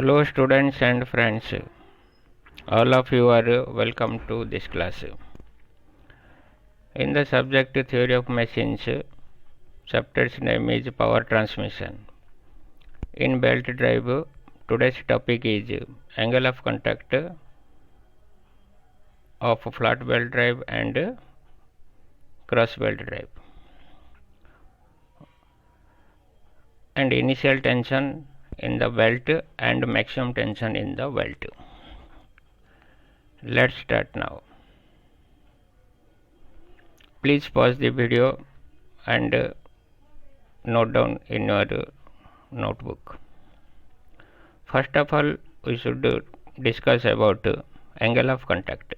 Hello students and friends, all of you are welcome to this class. In the subject theory of machines, chapter's name is power transmission. In belt drive, today's topic is angle of contact of flat belt drive and cross belt drive, and initial tension in the belt and maximum tension in the belt. Let's start now. Please pause the video and note down in your notebook. First of all, we should discuss about angle of contact.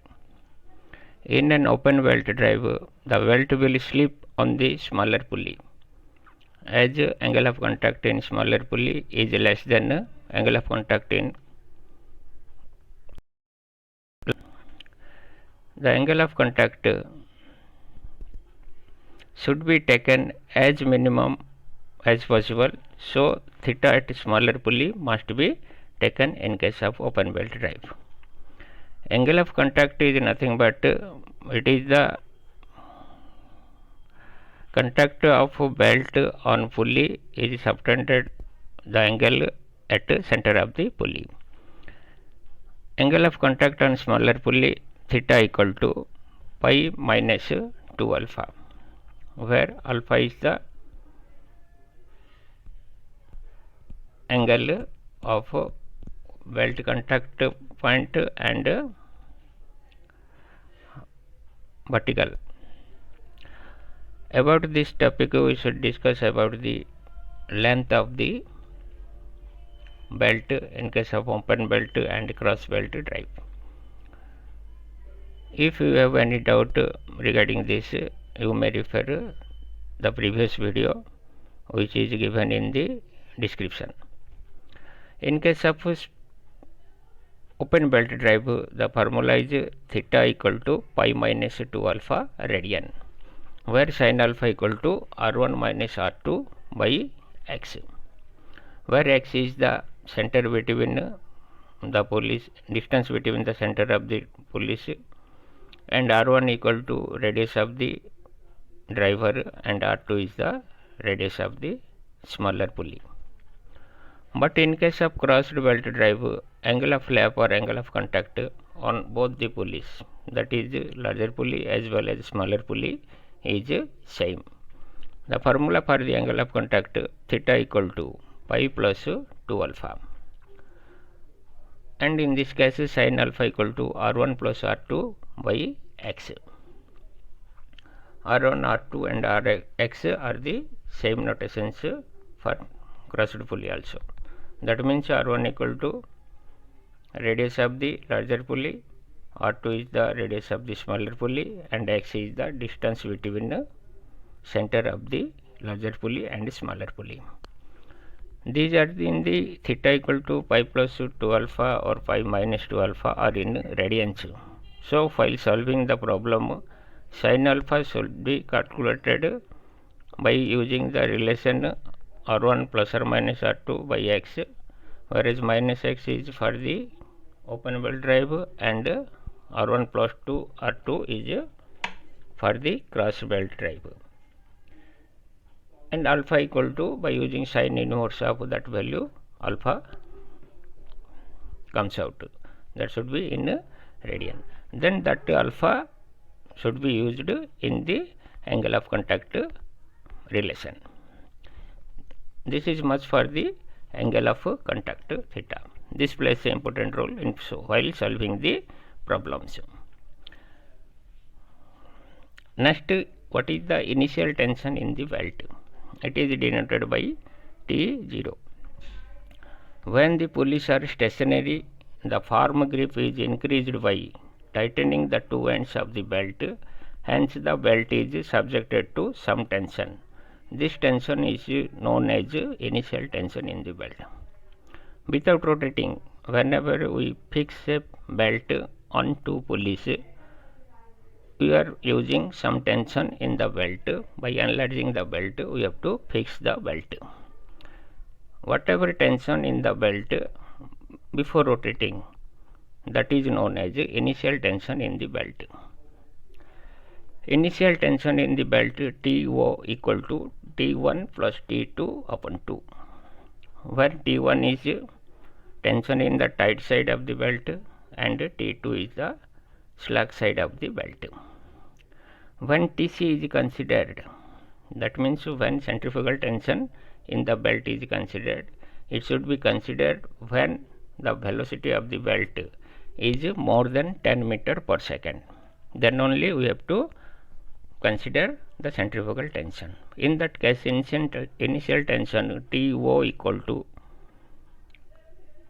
In an open belt drive, the belt will slip on the smaller pulley, as angle of contact in smaller pulley is less than angle of contact in the angle of contact should be taken as minimum as possible. So theta at smaller pulley must be taken in case of open belt drive. Angle of contact is nothing but it is the contact of belt on pulley is subtended the angle at center of the pulley. Angle of contact on smaller pulley theta equal to pi minus 2 alpha, where alpha is the angle of belt contact point and vertical. About this topic, we should discuss about the length of the belt in case of open belt and cross belt drive. If you have any doubt regarding this, you may refer the previous video which is given in the description. In case of open belt drive, the formula is theta equal to pi minus 2 alpha radian, where sin alpha equal to r1 minus r2 by x, where x is the center between the pulleys, distance between the center of the pulleys, and r1 equal to radius of the driver and r2 is the radius of the smaller pulley. But in case of crossed belt drive, angle of flap or angle of contact on both the pulleys, that is larger pulley as well as smaller pulley, is same. The formula for the angle of contact theta equal to pi plus 2 alpha, and in this case sin alpha equal to r1 plus r2 by x. r1, r2 and rx are the same notations for crossed pulley also. That means r1 equal to radius of the larger pulley, r2 is the radius of the smaller pulley, and x is the distance between the center of the larger pulley and smaller pulley. These are in the theta equal to pi plus 2 alpha or pi minus 2 alpha are in radians. So while solving the problem, sin alpha should be calculated by using the relation r1 plus or minus r2 by x, whereas minus x is for the open belt drive and r1 plus 2 r2 is for the cross belt drive, and alpha equal to, by using sin inverse of that value, alpha comes out, that should be in radian. Then that alpha should be used in the angle of contact relation. This is much for the angle of contact theta. This plays an important role in while solving the problems. Next, what is the initial tension in the belt? It is denoted by T0. When the pulleys are stationary, the form grip is increased by tightening the two ends of the belt. Hence, the belt is subjected to some tension. This tension is known as initial tension in the belt. Without rotating, whenever we fix a belt on two pulleys, we are using some tension in the belt. By enlarging the belt, we have to fix the belt. Whatever tension in the belt before rotating, that is known as initial tension in the belt. Initial tension in the belt TO equal to T1 plus T2 upon 2, where T1 is tension in the tight side of the belt and T2 is the slack side of the belt. When TC is considered, that means when centrifugal tension in the belt is considered, it should be considered when the velocity of the belt is more than 10 meter per second. Then only we have to consider the centrifugal tension. In that case, initial tension TO equal to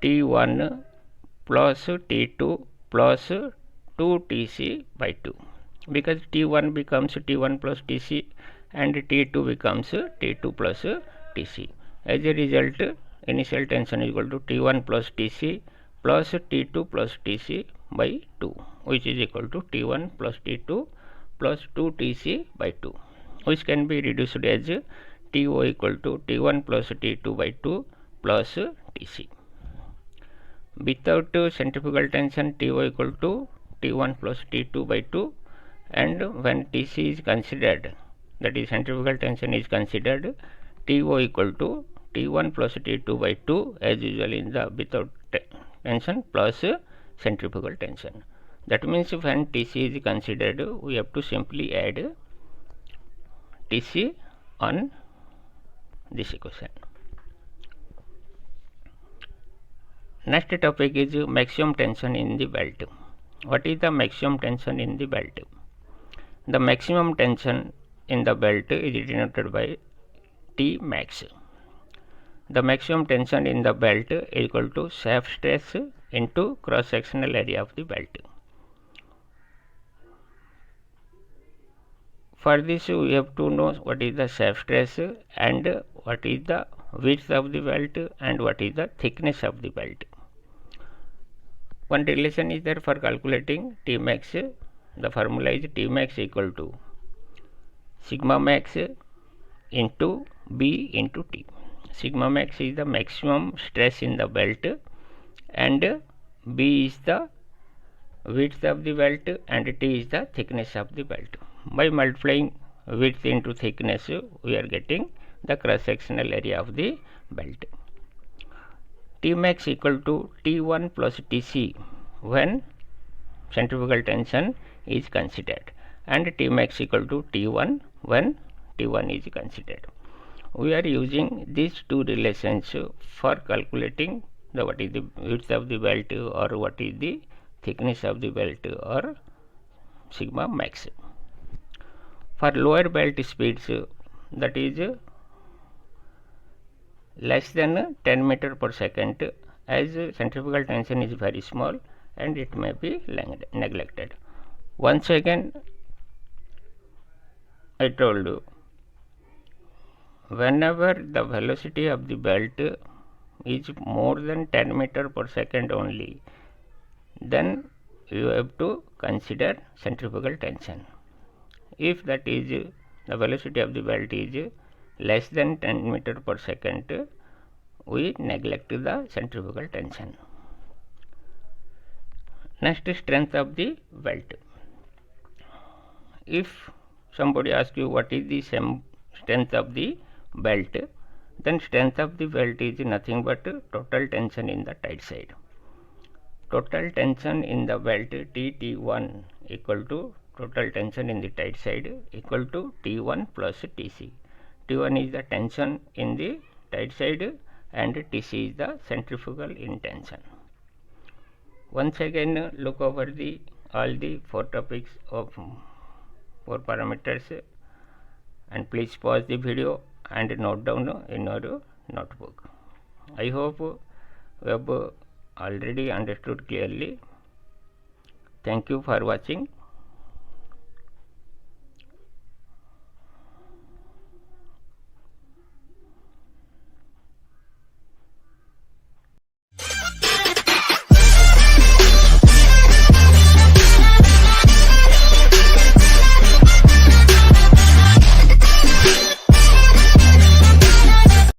T1 plus T2 plus 2Tc by 2, because T1 becomes T1 plus Tc and T2 becomes T2 plus Tc. As a result, initial tension is equal to T1 plus Tc plus T2 plus Tc by 2, which is equal to T1 plus T2 plus 2Tc by 2, which can be reduced as TO equal to T1 plus T2 by 2 plus Tc. Without centrifugal tension, TO equal to T1 plus T2 by 2, and when Tc is considered, that is centrifugal tension is considered, TO equal to T1 plus T2 by 2 as usual in the without tension plus centrifugal tension. That means when Tc is considered, we have to simply add Tc on this equation. Next topic is maximum tension in the belt. What is the maximum tension in the belt? The maximum tension in the belt is denoted by T max. The maximum tension in the belt is equal to shaft stress into cross sectional area of the belt. For this, we have to know what is the shaft stress and what is the width of the belt and what is the thickness of the belt. One relation is there for calculating T max. The formula is T max equal to sigma max into B into T. Sigma max is the maximum stress in the belt and B is the width of the belt and T is the thickness of the belt. By multiplying width into thickness, we are getting the cross sectional area of the belt. T max equal to T1 plus Tc when centrifugal tension is considered, and T max equal to T1 when T1 is considered. We are using these two relations for calculating the what is the width of the belt or what is the thickness of the belt or sigma max. For lower belt speeds, that is less than 10 meter per second, as centrifugal tension is very small and it may be neglected. Once again, I told you, whenever the velocity of the belt is more than 10 meter per second only, then you have to consider centrifugal tension. If that is the velocity of the belt is less than 10 meter per second, we neglect the centrifugal tension. Next, strength of the belt. If somebody asks you what is the strength of the belt, then strength of the belt is nothing but total tension in the tight side. Total tension in the belt T1 equal to total tension in the tight side equal to T1 plus Tc. T1 is the tension in the tight side and Tc is the centrifugal in tension. Once again, look over all the 4 topics of 4 parameters and please pause the video and note down in your notebook. I hope you have already understood clearly. Thank you for watching.